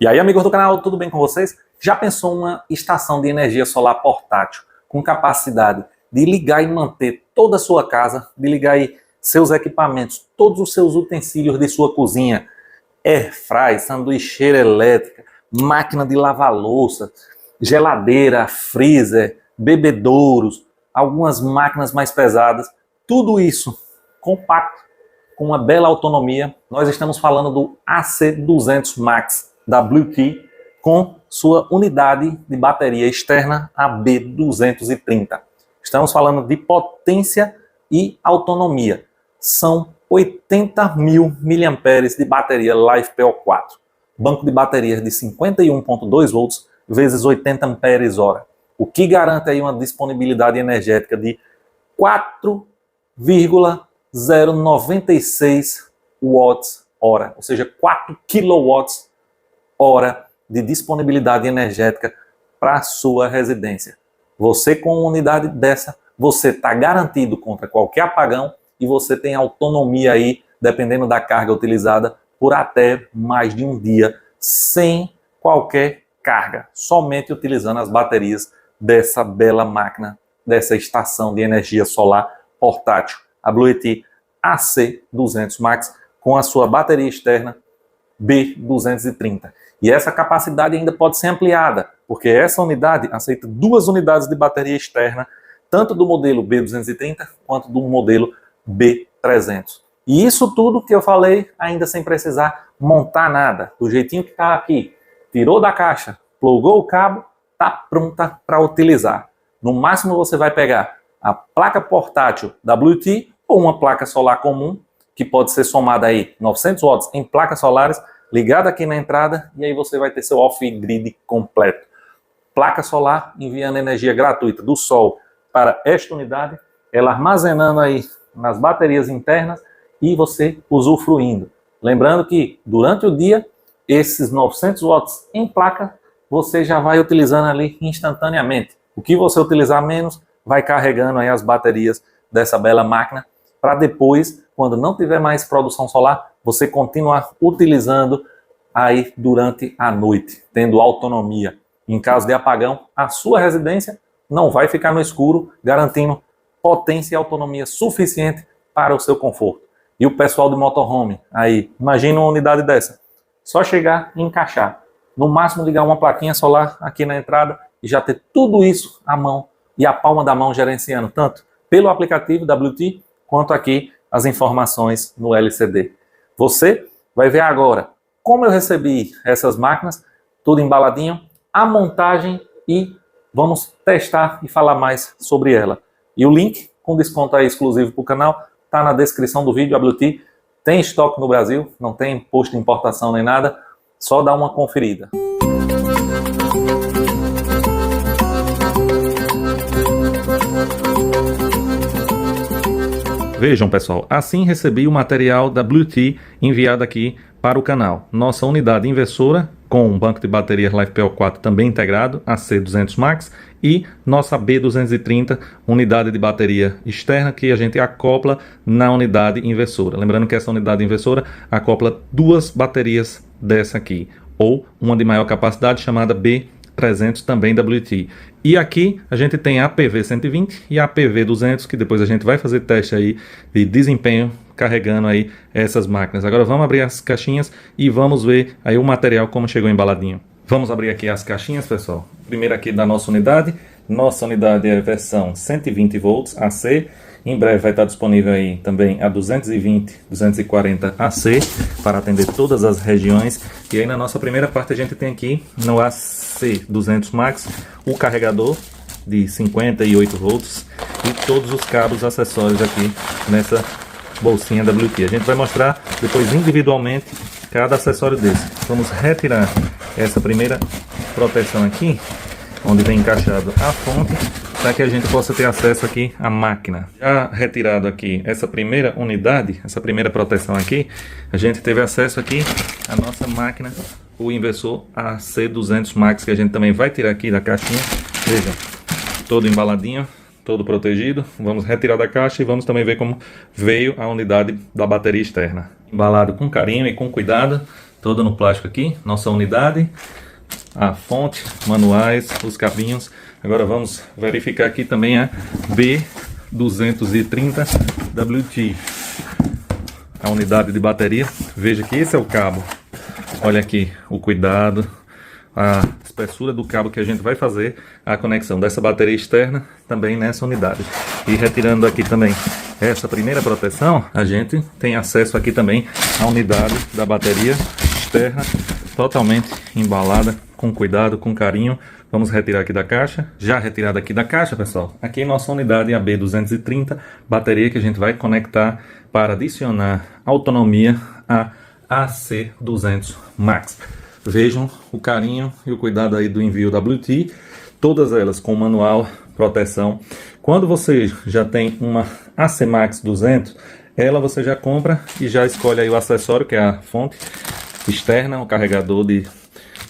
E aí, amigos do canal, tudo bem com vocês? Já pensou uma estação de energia solar portátil com capacidade de ligar e manter toda a sua casa, de ligar aí seus equipamentos, todos os seus utensílios de sua cozinha, airfry, sanduicheira elétrica, máquina de lavar louça, geladeira, freezer, bebedouros, algumas máquinas mais pesadas, tudo isso compacto, com uma bela autonomia. Nós estamos falando do AC200 Max da Bluetee com sua unidade de bateria externa, a B230. Estamos falando de potência e autonomia. São 80.000 mAh de bateria LiFePO4. Banco de baterias de 51.2 volts vezes 80 Ah, o que garante aí uma disponibilidade energética de 4,096 watts-hora, ou seja, 4 kWh de disponibilidade energética para a sua residência. Você com uma unidade dessa, você está garantido contra qualquer apagão e você tem autonomia aí, dependendo da carga utilizada, por até mais de um dia, sem qualquer carga, somente utilizando as baterias dessa bela máquina, dessa estação de energia solar portátil, a Bluetee AC200 Max, com a sua bateria externa B230. E essa capacidade ainda pode ser ampliada, porque essa unidade aceita 2 unidades de bateria externa, tanto do modelo B230 quanto do modelo B300. E isso tudo que eu falei, ainda sem precisar montar nada, do jeitinho que está aqui. Tirou da caixa, plugou o cabo, está pronta para utilizar. No máximo você vai pegar a placa portátil da Bluetee ou uma placa solar comum, que pode ser somada aí 900 watts em placas solares, ligada aqui na entrada, e aí você vai ter seu off-grid completo. Placa solar enviando energia gratuita do sol para esta unidade, ela armazenando aí nas baterias internas e você usufruindo. Lembrando que durante o dia, esses 900 watts em placa, você já vai utilizando ali instantaneamente. O que você utilizar menos, vai carregando aí as baterias dessa bela máquina, para depois, quando não tiver mais produção solar, você continuar utilizando aí durante a noite, tendo autonomia. Em caso de apagão, a sua residência não vai ficar no escuro, garantindo potência e autonomia suficiente para o seu conforto. E o pessoal do motorhome, aí, imagina uma unidade dessa. Só chegar e encaixar. No máximo ligar uma plaquinha solar aqui na entrada e já ter tudo isso à mão e a palma da mão gerenciando, tanto pelo aplicativo da Bluetee, quanto aqui as informações no LCD. Você vai ver agora como eu recebi essas máquinas, tudo embaladinho, a montagem e vamos testar e falar mais sobre ela. E o link com desconto aí exclusivo para o canal está na descrição do vídeo. A Bluetee tem estoque no Brasil, não tem imposto de importação nem nada, só dá uma conferida. Vejam, pessoal, assim recebi o material da Bluetee enviado aqui para o canal. Nossa unidade inversora com um banco de baterias LiFePO4 também integrado, a C200 Max, e nossa B230, unidade de bateria externa que a gente acopla na unidade inversora. Lembrando que essa unidade inversora acopla 2 baterias dessa aqui, ou uma de maior capacidade chamada B300 também da Bluetee. E aqui a gente tem a PV120 e a PV200, que depois a gente vai fazer teste aí de desempenho carregando aí essas máquinas. Agora vamos abrir as caixinhas e vamos ver aí o material como chegou embaladinho. Vamos abrir aqui as caixinhas, pessoal. Primeiro aqui da nossa unidade. Nossa unidade é a versão 120 volts AC. Em breve vai estar disponível aí também a 220, 240 AC para atender todas as regiões. E aí na nossa primeira parte a gente tem aqui no AC200 Max o carregador de 58 volts e todos os cabos acessórios aqui nessa bolsinha da Bluetee. A gente vai mostrar depois individualmente cada acessório desse. Vamos retirar essa primeira proteção aqui, onde vem encaixado a fonte, para que a gente possa ter acesso aqui à máquina. Já retirado aqui essa primeira unidade, essa primeira proteção aqui, a gente teve acesso aqui à nossa máquina, o inversor AC200 Max, que a gente também vai tirar aqui da caixinha. Vejam, todo embaladinho, todo protegido. Vamos retirar da caixa e vamos também ver como veio a unidade da bateria externa. Embalado com carinho e com cuidado, toda no plástico aqui, nossa unidade, a fonte, manuais, os cabinhos. Agora vamos verificar aqui também a B230WT, a unidade de bateria. Veja que esse é o cabo. Olha aqui o cuidado, a espessura do cabo que a gente vai fazer a conexão dessa bateria externa também nessa unidade. E retirando aqui também essa primeira proteção, a gente tem acesso aqui também à unidade da bateria externa, totalmente embalada, com cuidado, com carinho. Vamos retirar aqui da caixa. Já retirada aqui da caixa, pessoal, aqui nossa unidade a B230, bateria que a gente vai conectar para adicionar autonomia a AC200 Max. Vejam o carinho e o cuidado aí do envio WT, todas elas com manual, proteção. Quando você já tem uma AC Max 200, ela você já compra e já escolhe aí o acessório, que é a fonte externa, o carregador de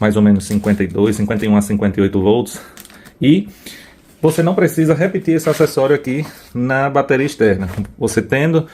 mais ou menos 51 a 58 volts. E você não precisa repetir esse acessório aqui na bateria externa. Você tendo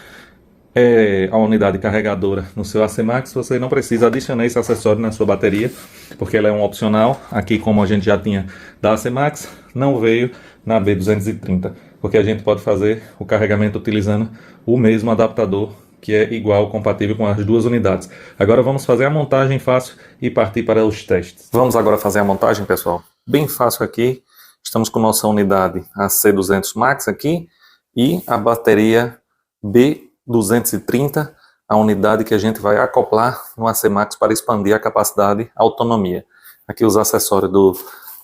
a unidade carregadora no seu AC Max, você não precisa adicionar esse acessório na sua bateria, porque ela é um opcional. Aqui, como a gente já tinha da AC Max, não veio na B230, porque a gente pode fazer o carregamento utilizando o mesmo adaptador, que é igual, compatível com as duas unidades. Agora vamos fazer a montagem fácil e partir para os testes. Vamos agora fazer a montagem, pessoal. Bem fácil aqui. Estamos com nossa unidade AC200 Max aqui e a bateria B230, a unidade que a gente vai acoplar no AC Max para expandir a capacidade, a autonomia. Aqui os acessórios do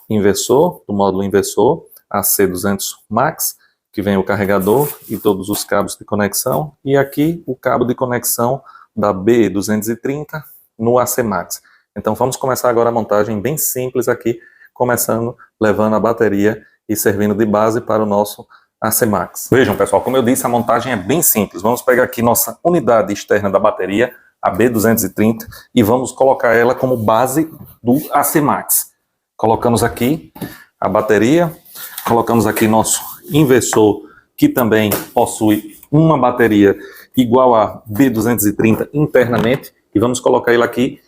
inversor, do módulo inversor, AC200 Max, que vem o carregador e todos os cabos de conexão, e aqui o cabo de conexão da B230 no AC Max. Então vamos começar agora a montagem bem simples aqui, começando levando a bateria e servindo de base para o nosso AC Max. Vejam, pessoal, como eu disse, a montagem é bem simples. Vamos pegar aqui nossa unidade externa da bateria, a B230, e vamos colocar ela como base do AC Max. Colocamos aqui a bateria, colocamos aqui nosso inversor, que também possui uma bateria igual a B230 internamente, e vamos colocar ele aqui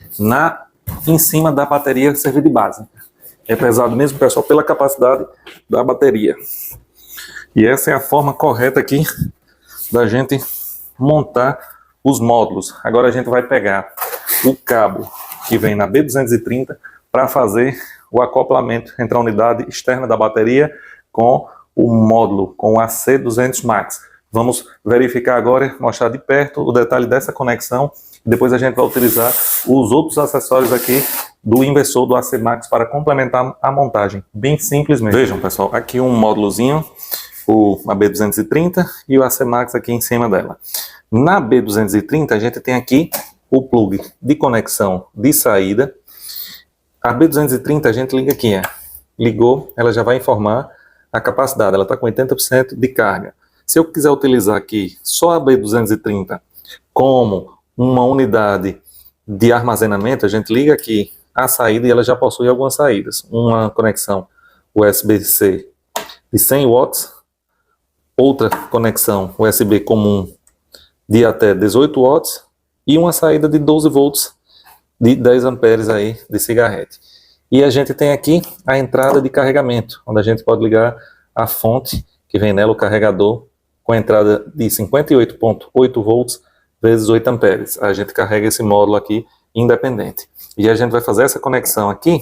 em cima da bateria servir de base. É pesado mesmo, pessoal, pela capacidade da bateria. E essa é a forma correta aqui da gente montar os módulos. Agora a gente vai pegar o cabo que vem na B230 para fazer o acoplamento entre a unidade externa da bateria com o módulo, com o AC200 Max. Vamos verificar agora, mostrar de perto o detalhe dessa conexão. Depois a gente vai utilizar os outros acessórios aqui do inversor do AC Max para complementar a montagem. Bem simples mesmo. Vejam, pessoal, aqui um módulozinho, a B230 e o AC Max aqui em cima dela. Na B230 a gente tem aqui o plug de conexão de saída. A B230 a gente liga aqui, ligou, ela já vai informar a capacidade, ela está com 80% de carga. Se eu quiser utilizar aqui só a B230 como uma unidade de armazenamento, a gente liga aqui a saída e ela já possui algumas saídas. Uma conexão USB-C de 100 watts, outra conexão USB comum de até 18 watts e uma saída de 12 volts de 10 amperes aí de cigarrete. E a gente tem aqui a entrada de carregamento, onde a gente pode ligar a fonte que vem nela, o carregador, com a entrada de 58,8 volts vezes 8 amperes. A gente carrega esse módulo aqui independente. E a gente vai fazer essa conexão aqui,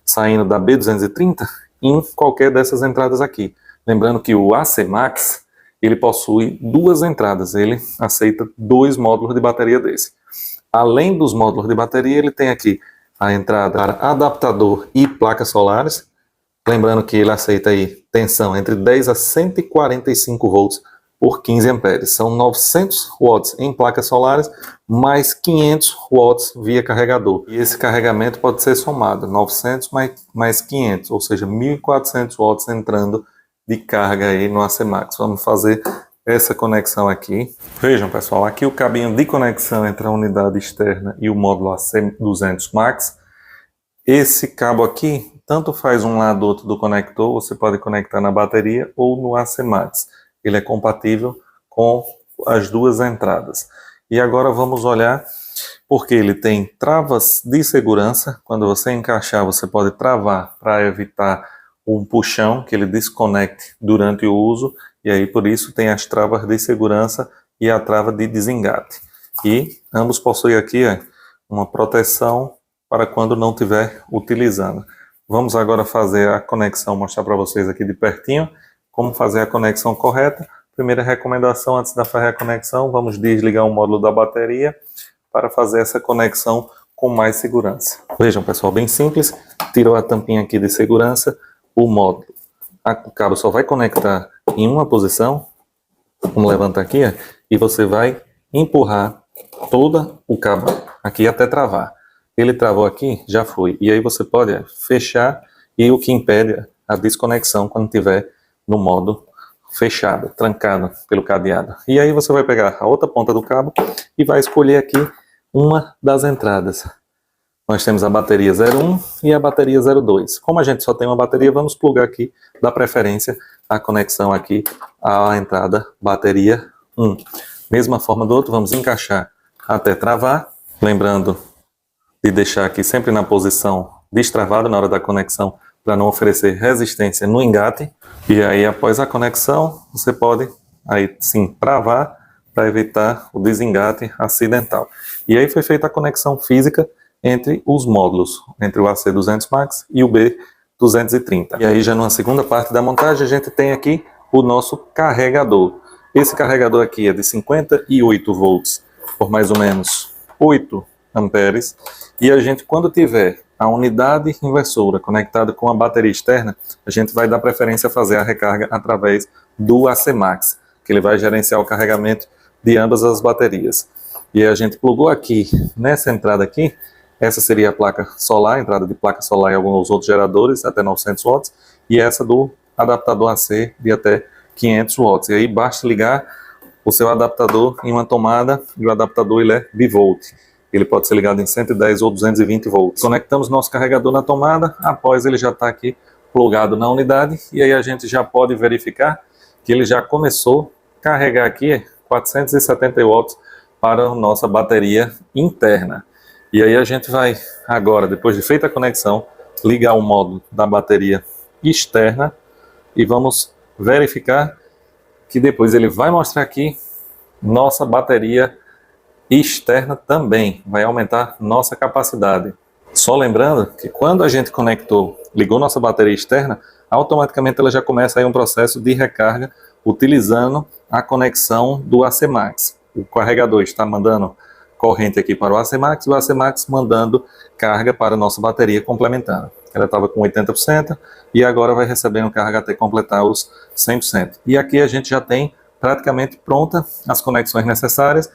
saindo da B230, em qualquer dessas entradas aqui. Lembrando que o AC Max, ele possui duas entradas, ele aceita 2 módulos de bateria desse. Além dos módulos de bateria, ele tem aqui a entrada para adaptador e placas solares. Lembrando que ele aceita aí tensão entre 10 a 145 volts por 15 amperes. São 900 watts em placas solares, mais 500 watts via carregador. E esse carregamento pode ser somado, 900 mais 500, ou seja, 1.400 watts entrando de carga aí no AC Max. Vamos fazer essa conexão aqui. Vejam, pessoal, aqui o cabinho de conexão entre a unidade externa e o módulo AC200 Max. Esse cabo aqui, tanto faz um lado ou outro do conector, você pode conectar na bateria ou no AC Max. Ele é compatível com as duas entradas. E agora vamos olhar porque ele tem travas de segurança. Quando você encaixar, você pode travar para evitar um puxão que ele desconecte durante o uso, e aí por isso tem as travas de segurança e a trava de desengate. E ambos possuem aqui uma proteção para quando não estiver utilizando. Vamos agora fazer a conexão, mostrar para vocês aqui de pertinho como fazer a conexão correta. Primeira recomendação, antes de fazer a conexão, vamos desligar o módulo da bateria para fazer essa conexão com mais segurança. Vejam, pessoal, bem simples. Tirou a tampinha aqui de segurança, o módulo. O cabo só vai conectar em uma posição. Vamos levantar aqui, e você vai empurrar todo o cabo aqui até travar. Ele travou aqui, já foi. E aí você pode fechar, e o que impede a desconexão quando estiver no modo fechado, trancado pelo cadeado. E aí você vai pegar a outra ponta do cabo e vai escolher aqui uma das entradas. Nós temos a bateria 01 e a bateria 02. Como a gente só tem uma bateria, vamos plugar aqui, dar preferência à conexão aqui à entrada bateria 1. Mesma forma do outro, vamos encaixar até travar. Lembrando de deixar aqui sempre na posição destravada na hora da conexão, para não oferecer resistência no engate. E aí, após a conexão, você pode aí sim travar para evitar o desengate acidental. E aí foi feita a conexão física entre os módulos, entre o AC200 Max e o B230. E aí já numa segunda parte da montagem a gente tem aqui o nosso carregador. Esse carregador aqui é de 58 volts por mais ou menos 8 amperes. E a gente, quando tiver a unidade inversora conectada com a bateria externa, a gente vai dar preferência a fazer a recarga através do AC Max, que ele vai gerenciar o carregamento de ambas as baterias. E a gente plugou aqui, nessa entrada aqui, essa seria a placa solar, entrada de placa solar e alguns outros geradores, até 900 watts, e essa do adaptador AC de até 500 watts. E aí basta ligar o seu adaptador em uma tomada, e o adaptador ele é bivolt. Ele pode ser ligado em 110 ou 220 volts. Conectamos nosso carregador na tomada, após ele já está aqui plugado na unidade, e aí a gente já pode verificar que ele já começou a carregar aqui 470 watts para a nossa bateria interna. E aí a gente vai agora, depois de feita a conexão, ligar o módulo da bateria externa e vamos verificar que depois ele vai mostrar aqui nossa bateria externa também, vai aumentar nossa capacidade. Só lembrando que quando a gente ligou nossa bateria externa, automaticamente ela já começa aí um processo de recarga utilizando a conexão do AC Max. O carregador está mandando corrente aqui para o AC Max e o AC Max mandando carga para a nossa bateria complementando. Ela estava com 80% e agora vai recebendo carga até completar os 100%. E aqui a gente já tem praticamente pronta as conexões necessárias.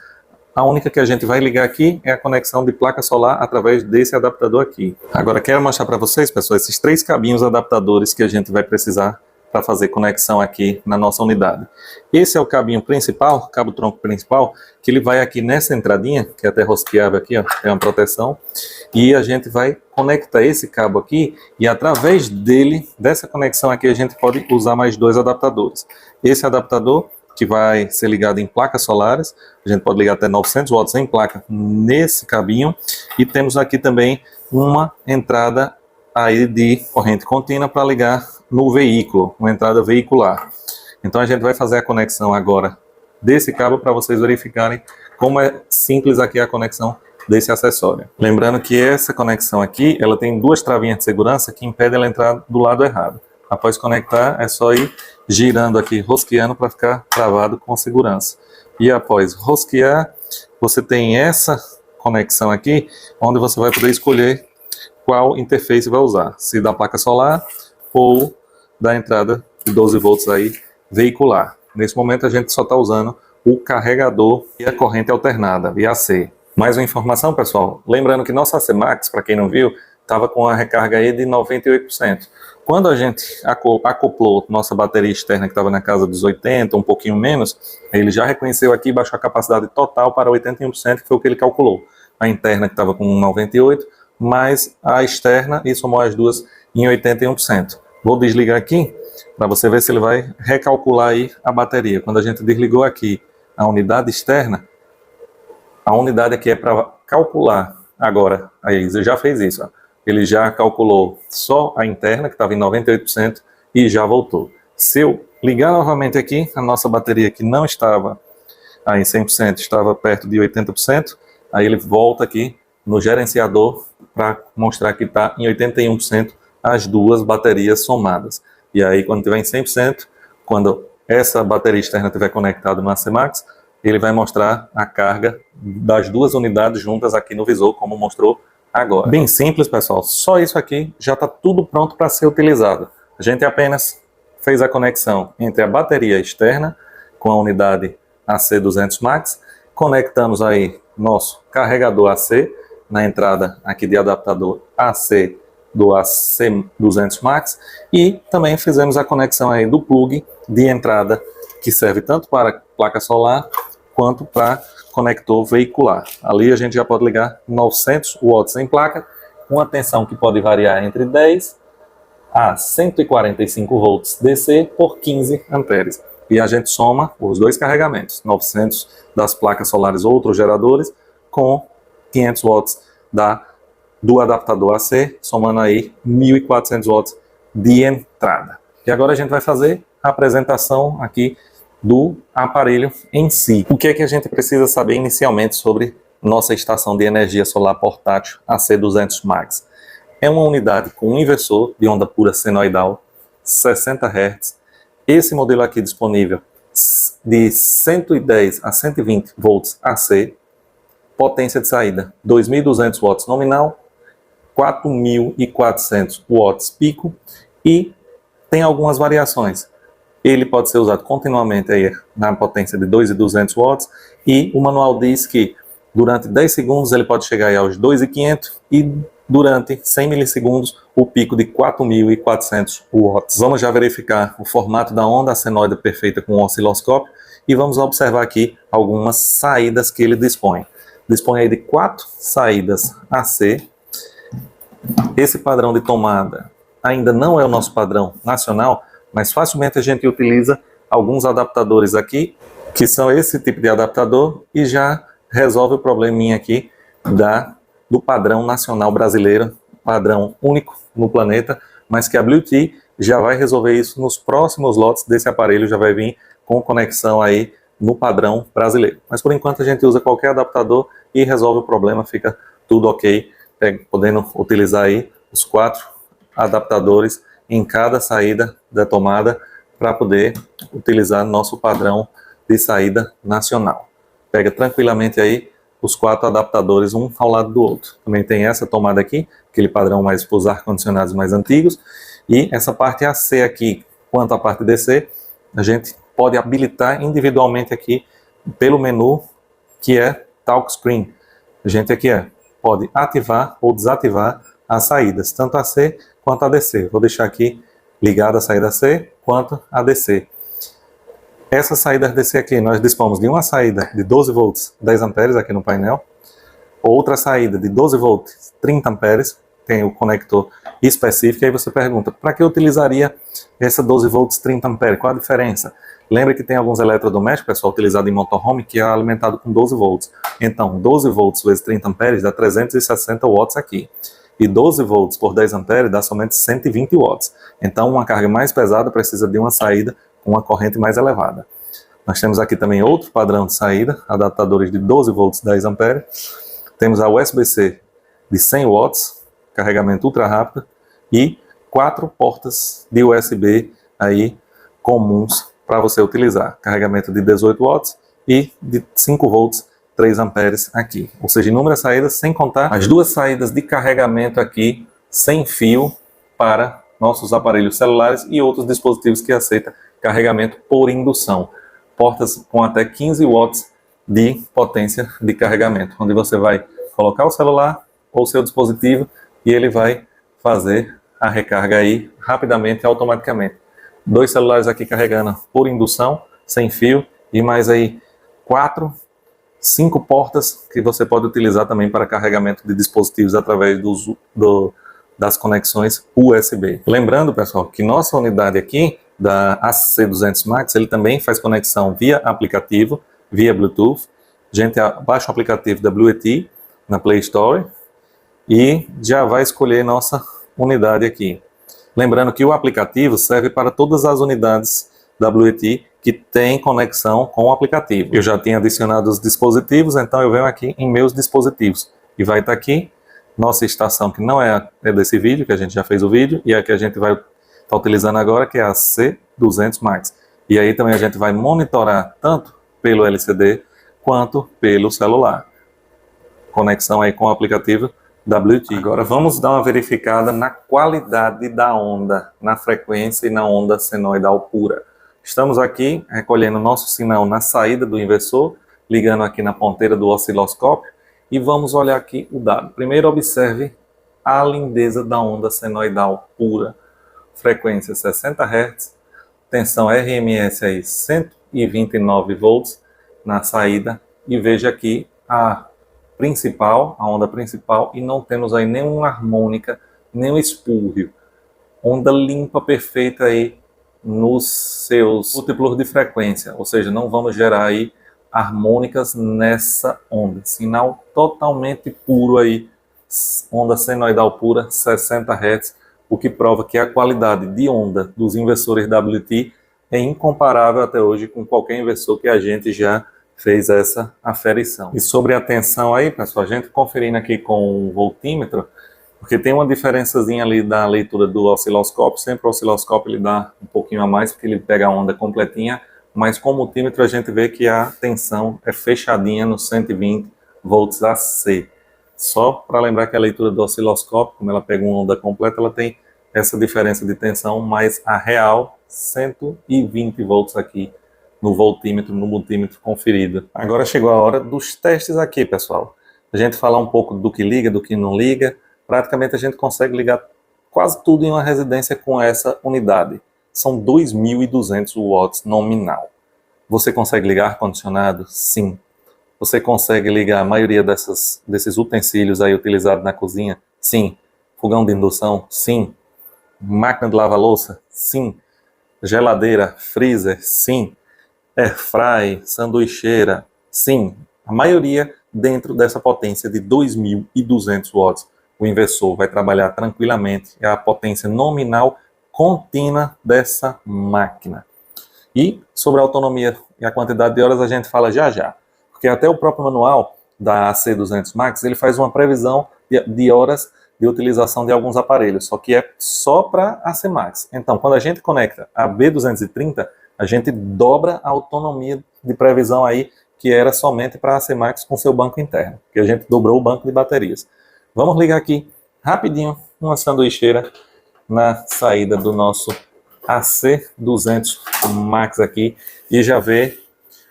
A única que a gente vai ligar aqui é a conexão de placa solar através desse adaptador aqui. Agora quero mostrar para vocês, pessoal, esses 3 cabinhos adaptadores que a gente vai precisar para fazer conexão aqui na nossa unidade. Esse é o cabinho principal, cabo tronco principal, que ele vai aqui nessa entradinha, que é até rosqueável aqui, ó, tem uma proteção, e a gente vai conectar esse cabo aqui, e através dele, dessa conexão aqui, a gente pode usar mais 2 adaptadores. Esse adaptador, que vai ser ligado em placas solares, a gente pode ligar até 900 watts em placa nesse cabinho, e temos aqui também uma entrada aí de corrente contínua para ligar no veículo, uma entrada veicular. Então a gente vai fazer a conexão agora desse cabo para vocês verificarem como é simples aqui a conexão desse acessório. Lembrando que essa conexão aqui, ela tem 2 travinhas de segurança que impedem ela entrar do lado errado. Após conectar, é só ir girando aqui, rosqueando para ficar travado com segurança. E após rosquear, você tem essa conexão aqui, onde você vai poder escolher qual interface vai usar, se da placa solar ou da entrada de 12 volts aí veicular. Nesse momento a gente só está usando o carregador e a corrente alternada, via AC. Mais uma informação, pessoal, lembrando que nossa AC Max, para quem não viu, estava com a recarga aí de 98%. Quando a gente acoplou nossa bateria externa, que estava na casa dos 80, um pouquinho menos, ele já reconheceu aqui e baixou a capacidade total para 81%, que foi o que ele calculou. A interna que estava com 98%, mais a externa, e somou as duas em 81%. Vou desligar aqui, para você ver se ele vai recalcular aí a bateria. Quando a gente desligou aqui a unidade externa, a unidade aqui é para calcular agora, aí ele já fez isso, ó. Ele já calculou só a interna, que estava em 98%, e já voltou. Se eu ligar novamente aqui, a nossa bateria que não estava aí 100%, estava perto de 80%, aí ele volta aqui no gerenciador para mostrar que está em 81% as duas baterias somadas. E aí, quando tiver em 100%, quando essa bateria externa estiver conectada no AC Max, ele vai mostrar a carga das duas unidades juntas aqui no visor, como mostrou agora. Bem simples, pessoal. Só isso aqui já está tudo pronto para ser utilizado. A gente apenas fez a conexão entre a bateria externa com a unidade AC200 Max, conectamos aí nosso carregador AC na entrada aqui de adaptador AC do AC200 Max e também fizemos a conexão aí do plug de entrada que serve tanto para placa solar quanto para conector veicular. Ali a gente já pode ligar 900 watts em placa, com a tensão que pode variar entre 10 a 145 volts DC por 15 amperes. E a gente soma os dois carregamentos, 900 das placas solares ou outros geradores, com 500 watts do adaptador AC, somando aí 1.400 watts de entrada. E agora a gente vai fazer a apresentação aqui do aparelho em si. O que é que a gente precisa saber inicialmente sobre nossa estação de energia solar portátil AC200 Max? É uma unidade com um inversor de onda pura senoidal, 60 Hz. Esse modelo aqui disponível de 110 a 120 volts AC, potência de saída 2.200 watts nominal, 4.400 watts pico e tem algumas variações. Ele pode ser usado continuamente aí na potência de 2.200 watts e o manual diz que durante 10 segundos ele pode chegar aí aos 2.500 e durante 100 milissegundos o pico de 4.400 watts. Vamos já verificar o formato da onda senoide perfeita com o osciloscópio e vamos observar aqui algumas saídas que ele dispõe. Dispõe aí de 4 saídas AC. Esse padrão de tomada ainda não é o nosso padrão nacional, mas facilmente a gente utiliza alguns adaptadores aqui, que são esse tipo de adaptador, e já resolve o probleminha aqui do padrão nacional brasileiro, padrão único no planeta, mas que a Bluetooth já vai resolver isso nos próximos lotes desse aparelho, já vai vir com conexão aí no padrão brasileiro. Mas por enquanto a gente usa qualquer adaptador e resolve o problema, fica tudo ok, podendo utilizar aí os 4 adaptadores em cada saída da tomada para poder utilizar nosso padrão de saída nacional. Pega tranquilamente aí os 4 adaptadores um ao lado do outro. Também tem essa tomada aqui, aquele padrão mais para os ar-condicionados mais antigos, e essa parte AC aqui, quanto à parte DC, a gente pode habilitar individualmente aqui pelo menu que é Talk Screen. A gente aqui pode ativar ou desativar as saídas, tanto AC quanto a DC. Vou deixar aqui ligada a saída AC quanto a DC. Essa saída DC aqui, nós dispomos de uma saída de 12 volts 10 amperes aqui no painel, outra saída de 12 volts 30 amperes, tem o conector específico, e aí você pergunta, para que eu utilizaria essa 12 volts 30 amperes? Qual a diferença? Lembra que tem alguns eletrodomésticos, pessoal, utilizado em motorhome, que é alimentado com 12 volts. Então, 12 volts vezes 30 amperes dá 360 watts aqui. E 12 volts por 10 amperes dá somente 120 watts. Então, uma carga mais pesada precisa de uma saída com uma corrente mais elevada. Nós temos aqui também outro padrão de saída, adaptadores de 12 volts 10 amperes. Temos a USB-C de 100 watts, carregamento ultra rápido, e 4 portas de USB aí comuns para você utilizar. Carregamento de 18 watts e de 5 volts 3 amperes aqui. Ou seja, inúmeras saídas, sem contar as 2 saídas de carregamento aqui sem fio para nossos aparelhos celulares e outros dispositivos que aceitam carregamento por indução. Portas com até 15 watts de potência de carregamento, onde você vai colocar o celular ou seu dispositivo e ele vai fazer a recarga aí rapidamente e automaticamente. 2 celulares aqui carregando por indução, sem fio, e mais aí 5 portas que você pode utilizar também para carregamento de dispositivos através das conexões USB. Lembrando, pessoal, que nossa unidade aqui da AC200 Max, ele também faz conexão via aplicativo, via Bluetooth. A gente baixa o aplicativo da Bluetooth na Play Store e já vai escolher nossa unidade aqui. Lembrando que o aplicativo serve para todas as unidades WET que tem conexão com o aplicativo. Eu já tinha adicionado os dispositivos, então eu venho aqui em meus dispositivos e vai estar aqui nossa estação, que não é desse vídeo, que a gente já fez o vídeo, e a que a gente vai estar utilizando agora, que é a C200 Max. E aí também a gente vai monitorar tanto pelo LCD quanto pelo celular. Conexão aí com o aplicativo WET. Agora vamos dar uma verificada na qualidade da onda, na frequência e na onda senoidal pura. Estamos aqui recolhendo nosso sinal na saída do inversor, ligando aqui na ponteira do osciloscópio e vamos olhar aqui o dado. Primeiro observe a lindeza da onda senoidal pura. Frequência 60 Hz, tensão RMS aí 129 volts na saída e veja aqui a onda principal e não temos aí nenhuma harmônica, nenhum espúrrio. Onda limpa, perfeita aí nos seus múltiplos de frequência, ou seja, não vamos gerar aí harmônicas nessa onda. Sinal totalmente puro aí, onda senoidal pura, 60 Hz, o que prova que a qualidade de onda dos inversores WET é incomparável até hoje com qualquer inversor que a gente já fez essa aferição. E sobre a tensão aí, pessoal, a gente conferindo aqui com o voltímetro, porque tem uma diferençazinha ali da leitura do osciloscópio, sempre o osciloscópio ele dá um pouquinho a mais, porque ele pega a onda completinha, mas com o multímetro a gente vê que a tensão é fechadinha no 120 volts AC. Só para lembrar que a leitura do osciloscópio, como ela pega uma onda completa, ela tem essa diferença de tensão, mas a real 120 volts aqui no voltímetro, no multímetro conferido. Agora chegou a hora dos testes aqui, pessoal. A gente falar um pouco do que liga, do que não liga. Praticamente a gente consegue ligar quase tudo em uma residência com essa unidade. São 2.200 watts nominal. Você consegue ligar ar-condicionado? Sim. Você consegue ligar a maioria desses utensílios aí utilizados na cozinha? Sim. Fogão de indução? Sim. Máquina de lavar louça? Sim. Geladeira, freezer? Sim. Airfry, sanduicheira? Sim. A maioria dentro dessa potência de 2.200 watts. O inversor vai trabalhar tranquilamente. É a potência nominal contínua dessa máquina. E sobre a autonomia e a quantidade de horas a gente fala já já. Porque até o próprio manual da C200 Max, ele faz uma previsão de horas de utilização de alguns aparelhos, só que é só para a C Max. Então, quando a gente conecta a B230, a gente dobra a autonomia de previsão aí, que era somente para a C Max com seu banco interno, que a gente dobrou o banco de baterias. Vamos ligar aqui rapidinho uma sanduicheira na saída do nosso AC200 Max aqui e já ver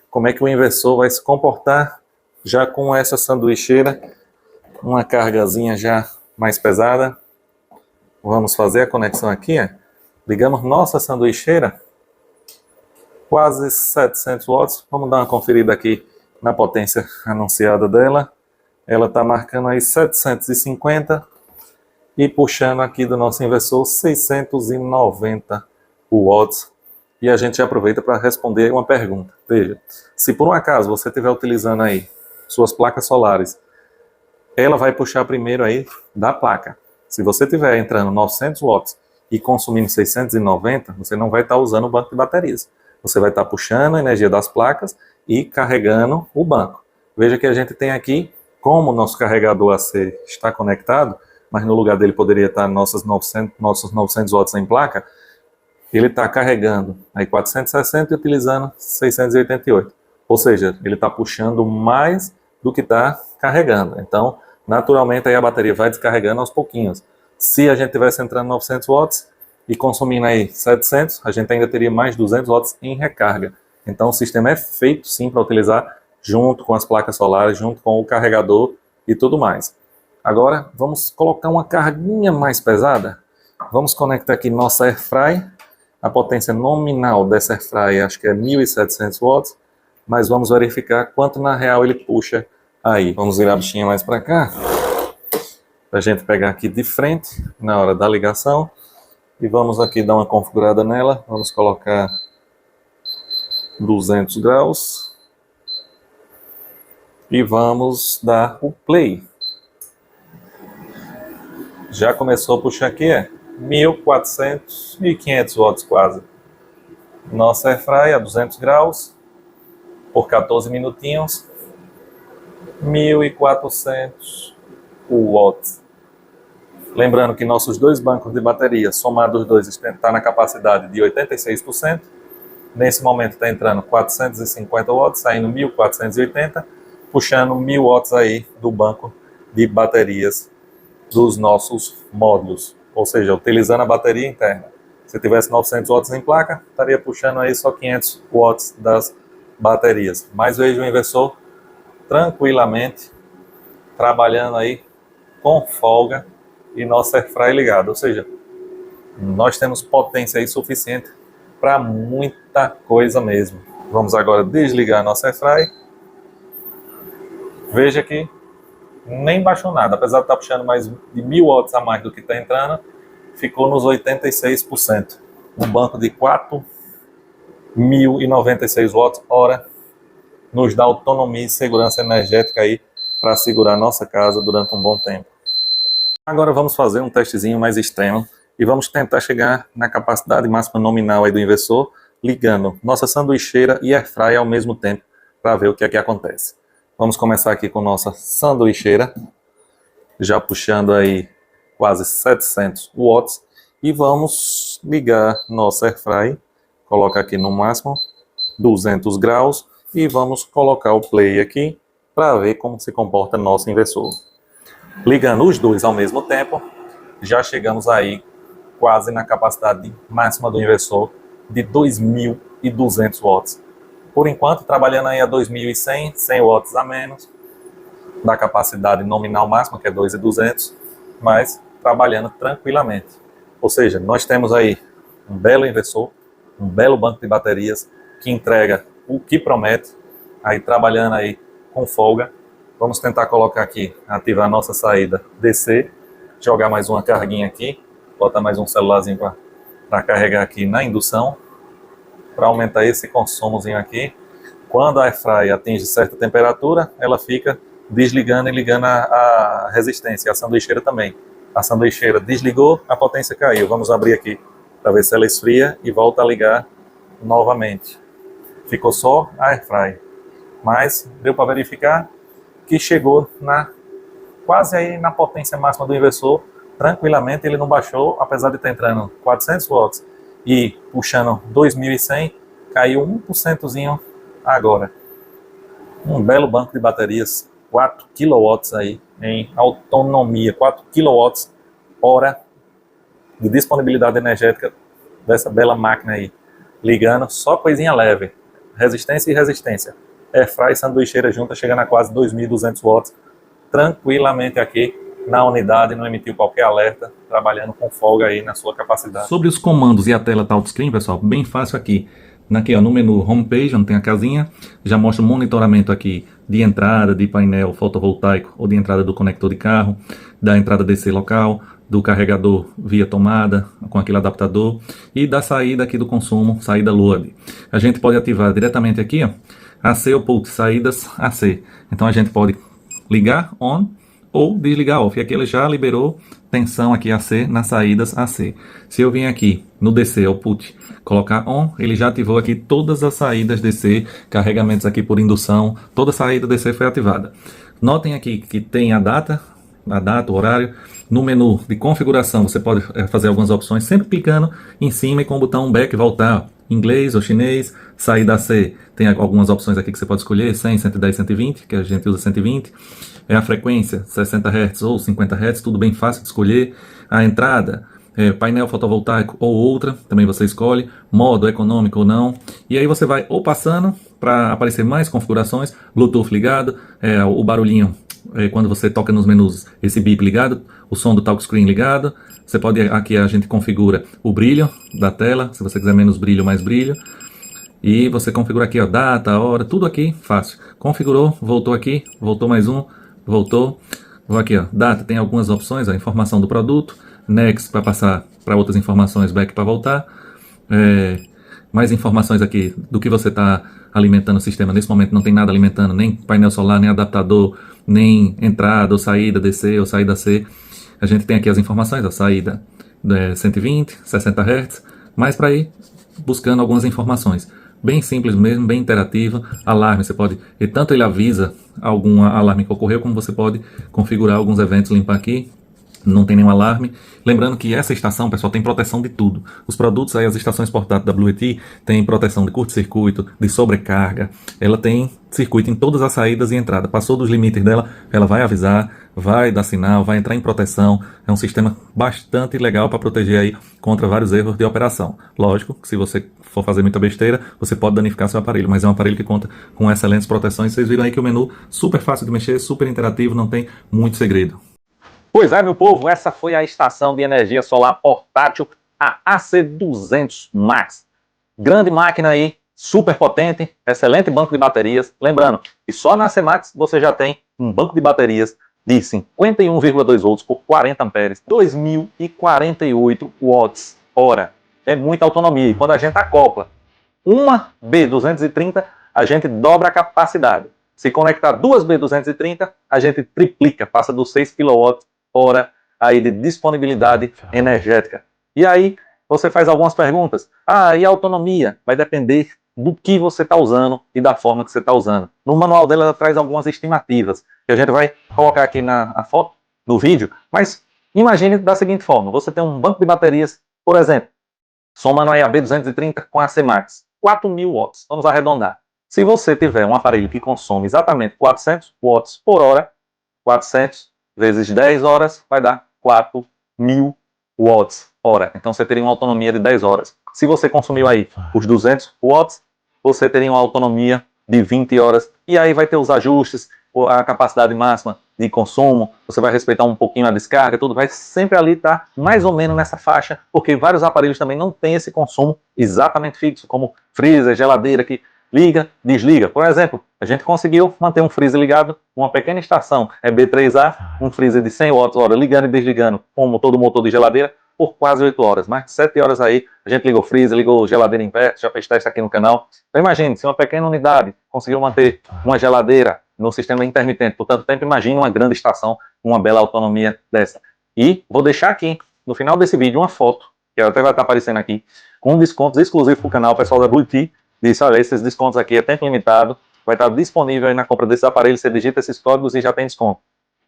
como é que o inversor vai se comportar já com essa sanduicheira, uma cargazinha já mais pesada. Vamos fazer a conexão aqui, ó. Ligamos nossa sanduicheira, quase 700 watts. Vamos dar uma conferida aqui na potência anunciada dela. Ela está marcando aí 750 e puxando aqui do nosso inversor 690 watts. E a gente já aproveita para responder uma pergunta. Veja, se por um acaso você estiver utilizando aí suas placas solares, ela vai puxar primeiro aí da placa. Se você estiver entrando 900 watts e consumindo 690, você não vai estar usando o banco de baterias. Você vai estar puxando a energia das placas e carregando o banco. Veja que a gente tem aqui, como o nosso carregador AC está conectado, mas no lugar dele poderia estar nossos 900 watts em placa, ele está carregando aí 460 e utilizando 688. Ou seja, ele está puxando mais do que está carregando. Então, naturalmente, aí a bateria vai descarregando aos pouquinhos. Se a gente tivesse entrando 900 watts e consumindo aí 700, a gente ainda teria mais 200 watts em recarga. Então, o sistema é feito, sim, para utilizar junto com as placas solares, junto com o carregador e tudo mais. Agora, vamos colocar uma carguinha mais pesada. Vamos conectar aqui nossa Airfry. A potência nominal dessa Airfry acho que é 1.700 watts, mas vamos verificar quanto na real ele puxa aí. Vamos virar a bichinha mais para cá, para a gente pegar aqui de frente na hora da ligação. E vamos aqui dar uma configurada nela. Vamos colocar 200 graus. E vamos dar o play. Já começou a puxar aqui, 1.400 e 500 watts quase. Nossa airfryer a 200 graus por 14 minutinhos, 1.400 watts. Lembrando que nossos dois bancos de bateria, somados os dois, está na capacidade de 86%. Nesse momento está entrando 450 watts, saindo 1.480, puxando 1.000 watts aí do banco de baterias dos nossos módulos. Ou seja, utilizando a bateria interna. Se tivesse 900 watts em placa, estaria puxando aí só 500 watts das baterias. Mas veja o inversor tranquilamente trabalhando aí com folga e nossa airfryer ligada. Ou seja, nós temos potência aí suficiente para muita coisa mesmo. Vamos agora desligar a nossa airfryer. Veja que nem baixou nada, apesar de estar puxando mais de 1.000 watts a mais do que está entrando, ficou nos 86%. Um banco de 4.096 watts hora nos dá autonomia e segurança energética aí para segurar nossa casa durante um bom tempo. Agora vamos fazer um testezinho mais extremo e vamos tentar chegar na capacidade máxima nominal aí do inversor, ligando nossa sanduicheira e airfryer ao mesmo tempo para ver o que é que acontece. Vamos começar aqui com nossa sanduicheira, já puxando aí quase 700 watts, e vamos ligar nossa airfryer, colocar aqui no máximo 200 graus e vamos colocar o play aqui para ver como se comporta nosso inversor. Ligando os dois ao mesmo tempo, já chegamos aí quase na capacidade máxima do inversor de 2.200 watts. Por enquanto, trabalhando aí a 2.100, 100 watts a menos da capacidade nominal máxima, que é 2.200, mas trabalhando tranquilamente. Ou seja, nós temos aí um belo inversor, um belo banco de baterias que entrega o que promete, aí trabalhando aí com folga. Vamos tentar colocar aqui, ativar a nossa saída DC, jogar mais uma carguinha aqui, botar mais um celularzinho para carregar aqui na indução, para aumentar esse consumozinho aqui. Quando a airfryer atinge certa temperatura, ela fica desligando e ligando a resistência, a sanduicheira também. A sanduicheira desligou, a potência caiu. Vamos abrir aqui para ver se ela esfria e volta a ligar novamente. Ficou só a airfryer, mas deu para verificar que chegou quase aí na potência máxima do inversor. Tranquilamente ele não baixou, apesar de estar entrando 400 watts e puxando 2.100, caiu 1% agora. Um belo banco de baterias, 4 kW aí em autonomia, 4 kWh de disponibilidade energética dessa bela máquina aí. Ligando, só coisinha leve, resistência e resistência. Airfryer e sanduicheira juntas, chegando a quase 2.200 watts, tranquilamente aqui na unidade, não emitiu qualquer alerta, trabalhando com folga aí na sua capacidade. Sobre os comandos e a tela touchscreen, pessoal, bem fácil aqui. Aqui, ó, no menu Homepage, onde tem a casinha, já mostra o monitoramento aqui de entrada de painel fotovoltaico ou de entrada do conector de carro, da entrada DC local, do carregador via tomada com aquele adaptador e da saída aqui do consumo, saída load. A gente pode ativar diretamente aqui, ó, AC ou put, saídas AC. Então a gente pode ligar on ou desligar off. E aqui ele já liberou tensão aqui AC nas saídas AC. Se eu vim aqui no DC ou put colocar on, ele já ativou aqui todas as saídas DC, carregamentos aqui por indução, toda a saída DC foi ativada. Notem aqui que tem a data, o horário. No menu de configuração você pode fazer algumas opções, sempre clicando em cima e com o botão back voltar, inglês ou chinês, saída AC. Tem algumas opções aqui que você pode escolher, 100, 110, 120, que a gente usa 120. A frequência, 60 Hz ou 50 Hz, tudo bem fácil de escolher. A entrada, painel fotovoltaico ou outra, também você escolhe. Modo econômico ou não. E aí você vai ou passando para aparecer mais configurações, Bluetooth ligado, o barulhinho quando você toca nos menus, esse bip ligado, o som do touchscreen ligado. Você pode, aqui a gente configura o brilho da tela, se você quiser menos brilho, mais brilho. E você configura aqui, ó, data, hora, tudo aqui, fácil. Configurou, voltou aqui, voltou mais um, voltou. Vou aqui, ó, data, tem algumas opções, ó, informação do produto, next para passar para outras informações, back para voltar. Mais informações aqui do que você está alimentando o sistema. Nesse momento não tem nada alimentando, nem painel solar, nem adaptador, nem entrada ou saída DC ou saída C. A gente tem aqui as informações, a saída 120, 60 Hz, mas para ir buscando algumas informações. Bem simples mesmo, bem interativa. Alarme, você pode, e tanto ele avisa algum alarme que ocorreu, como você pode configurar alguns eventos, limpar aqui. Não tem nenhum alarme. Lembrando que essa estação, pessoal, tem proteção de tudo. Os produtos aí, as estações portáteis da Blue ET, tem proteção de curto-circuito, de sobrecarga. Ela tem circuito em todas as saídas e entradas. Passou dos limites dela, ela vai avisar, vai dar sinal, vai entrar em proteção. É um sistema bastante legal para proteger aí contra vários erros de operação. Lógico que se você for fazer muita besteira, você pode danificar seu aparelho, mas é um aparelho que conta com excelentes proteções. Vocês viram aí que o menu super fácil de mexer, super interativo, não tem muito segredo. Pois é, meu povo, essa foi a estação de energia solar portátil, a AC200 Max. Grande máquina aí, super potente, excelente banco de baterias. Lembrando que só na AC Max você já tem um banco de baterias de 51,2 volts por 40 amperes, 2048 watts hora. É muita autonomia. E quando a gente acopla uma B230, a gente dobra a capacidade. Se conectar duas B230, a gente triplica, passa dos 6 kWh aí de disponibilidade energética. E aí você faz algumas perguntas. E a autonomia? Vai depender do que você está usando e da forma que você está usando. No manual dela, ela traz algumas estimativas, que a gente vai colocar aqui na foto, no vídeo. Mas imagine da seguinte forma. Você tem um banco de baterias, por exemplo, somando aí a B230 com a AC Max, 4.000 watts. Vamos arredondar. Se você tiver um aparelho que consome exatamente 400 watts por hora, 400 vezes 10 horas vai dar 4.000 watts hora. Então você teria uma autonomia de 10 horas. Se você consumiu aí os 200 watts, você teria uma autonomia de 20 horas. E aí vai ter os ajustes, a capacidade máxima de consumo, você vai respeitar um pouquinho a descarga, tudo vai sempre ali estar mais ou menos nessa faixa, porque vários aparelhos também não têm esse consumo exatamente fixo, como freezer, geladeira, que liga, desliga. Por exemplo, a gente conseguiu manter um freezer ligado, uma pequena estação B3A, um freezer de 100 watts hora, ligando e desligando, como todo motor de geladeira, por quase 8 horas. Mais de 7 horas aí, a gente ligou freezer, ligou geladeira em pé, já fez teste aqui no canal. Então imagine, se uma pequena unidade conseguiu manter uma geladeira no sistema intermitente por tanto tempo, imagine uma grande estação com uma bela autonomia dessa. E vou deixar aqui, no final desse vídeo, uma foto, que até vai estar aparecendo aqui, com descontos exclusivos para o canal, o pessoal da Blue ET disse, olha, esses descontos aqui é tempo limitado, vai estar disponível aí na compra desses aparelhos, você digita esses códigos e já tem desconto.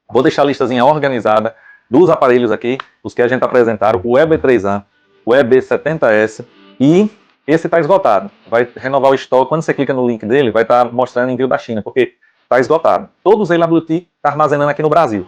Vou deixar a listazinha organizada dos aparelhos aqui, os que a gente apresentaram, o EB3A, o EB70S, e esse está esgotado. Vai renovar o estoque, quando você clica no link dele, vai estar mostrando envio da China, porque está esgotado. Todos eles a Blue ET está armazenando aqui no Brasil.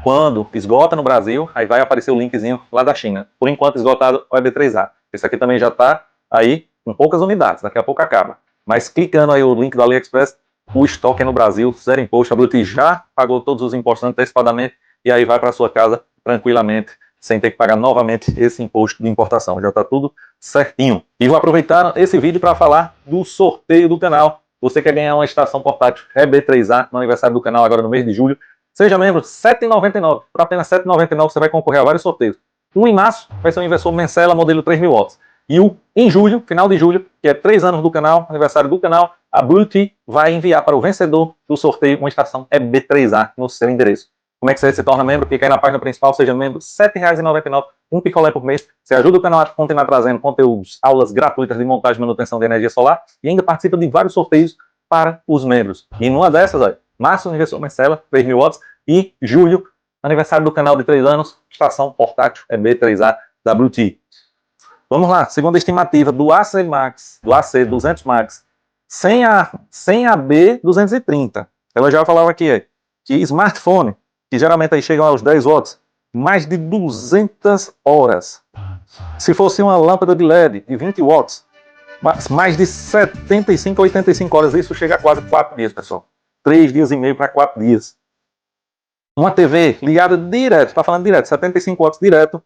Quando esgota no Brasil, aí vai aparecer o linkzinho lá da China. Por enquanto esgotado o EB3A. Esse aqui também já está aí com poucas unidades, daqui a pouco acaba. Mas clicando aí o link do AliExpress, o estoque é no Brasil, zero imposto, a Blue ET já pagou todos os impostos antecipadamente e aí vai para sua casa tranquilamente, sem ter que pagar novamente esse imposto de importação. Já está tudo certinho. E vou aproveitar esse vídeo para falar do sorteio do canal. Você quer ganhar uma estação portátil EB3A no aniversário do canal agora no mês de julho? Seja membro, R$ 7,99. Por apenas R$ 7,99 você vai concorrer a vários sorteios. Um em março vai ser um inversor Mencela modelo 3.000 watts. E em julho, final de julho, que é 3 anos do canal, aniversário do canal, a Blue ET vai enviar para o vencedor do sorteio uma estação EB3A no seu endereço. Como é que você se torna membro? Clica aí na página principal, seja membro, R$ 7,99, um picolé por mês. Você ajuda o canal a continuar trazendo conteúdos, aulas gratuitas de montagem e manutenção de energia solar e ainda participa de vários sorteios para os membros. E numa dessas, olha, março, inversor Mencela, 3.000 watts, e julho, aniversário do canal de 3 anos, estação portátil EB3A da Blue ET. Vamos lá, segundo a estimativa do AC Max, do AC200 Max, sem a B230, ela já falava aqui, que smartphone, que geralmente aí chegam aos 10 watts, mais de 200 horas. Se fosse uma lâmpada de LED de 20 watts, mais de 75 a 85 horas, isso chega a quase 4 dias, pessoal. 3 dias e meio para 4 dias. Uma TV ligada direto, está falando direto, 75 watts direto,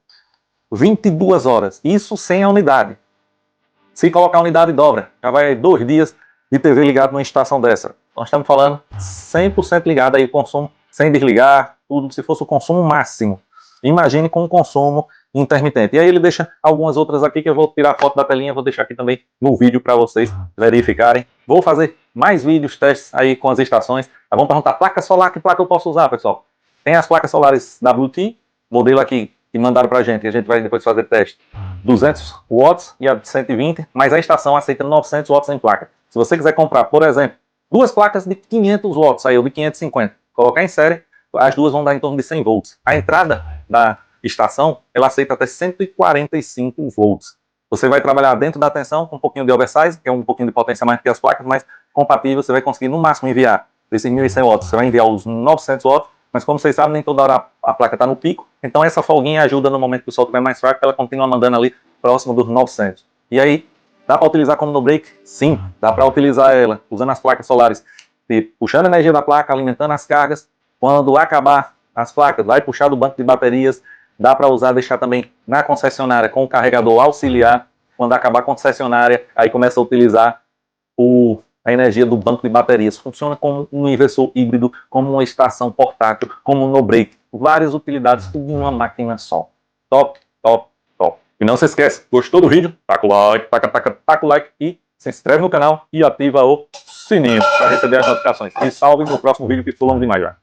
22 horas. Isso sem a unidade. Se colocar a unidade dobra, já vai 2 dias de TV ligado numa estação dessa. Nós estamos falando 100% ligado aí, consumo sem desligar, tudo, se fosse o consumo máximo. Imagine com o consumo intermitente. E aí ele deixa algumas outras aqui que eu vou tirar a foto da telinha, vou deixar aqui também no vídeo para vocês verificarem. Vou fazer mais vídeos, testes aí com as estações. Vamos perguntar, placa solar, que placa eu posso usar, pessoal? Tem as placas solares da Blue ET, modelo aqui que mandaram pra gente, e a gente vai depois fazer teste, 200 watts e a de 120, mas a estação aceita 900 watts em placa. Se você quiser comprar, por exemplo, duas placas de 500 watts, aí ou de 550, colocar em série, as duas vão dar em torno de 100 volts. A entrada da estação, ela aceita até 145 volts. Você vai trabalhar dentro da tensão com um pouquinho de oversize, que é um pouquinho de potência mais que as placas, mas compatível, você vai conseguir no máximo enviar desses 1.100 watts, você vai enviar os 900 watts, mas como vocês sabem, nem toda hora a placa está no pico, então essa folguinha ajuda no momento que o sol estiver mais fraco, ela continua mandando ali próximo dos 900. E aí, dá para utilizar como no break? Sim, dá para utilizar ela usando as placas solares, puxando a energia da placa, alimentando as cargas. Quando acabar as placas, vai puxar do banco de baterias, dá para usar, deixar também na concessionária com o carregador auxiliar. Quando acabar a concessionária, aí começa a utilizar a energia do banco de baterias. Funciona como um inversor híbrido, como uma estação portátil, como um no-break. Várias utilidades, tudo em uma máquina só. Top, top, top. E não se esquece, gostou do vídeo? Taca o like, taca o like e se inscreve no canal e ativa o sininho para receber as notificações. E salve no próximo vídeo que falamos demais já.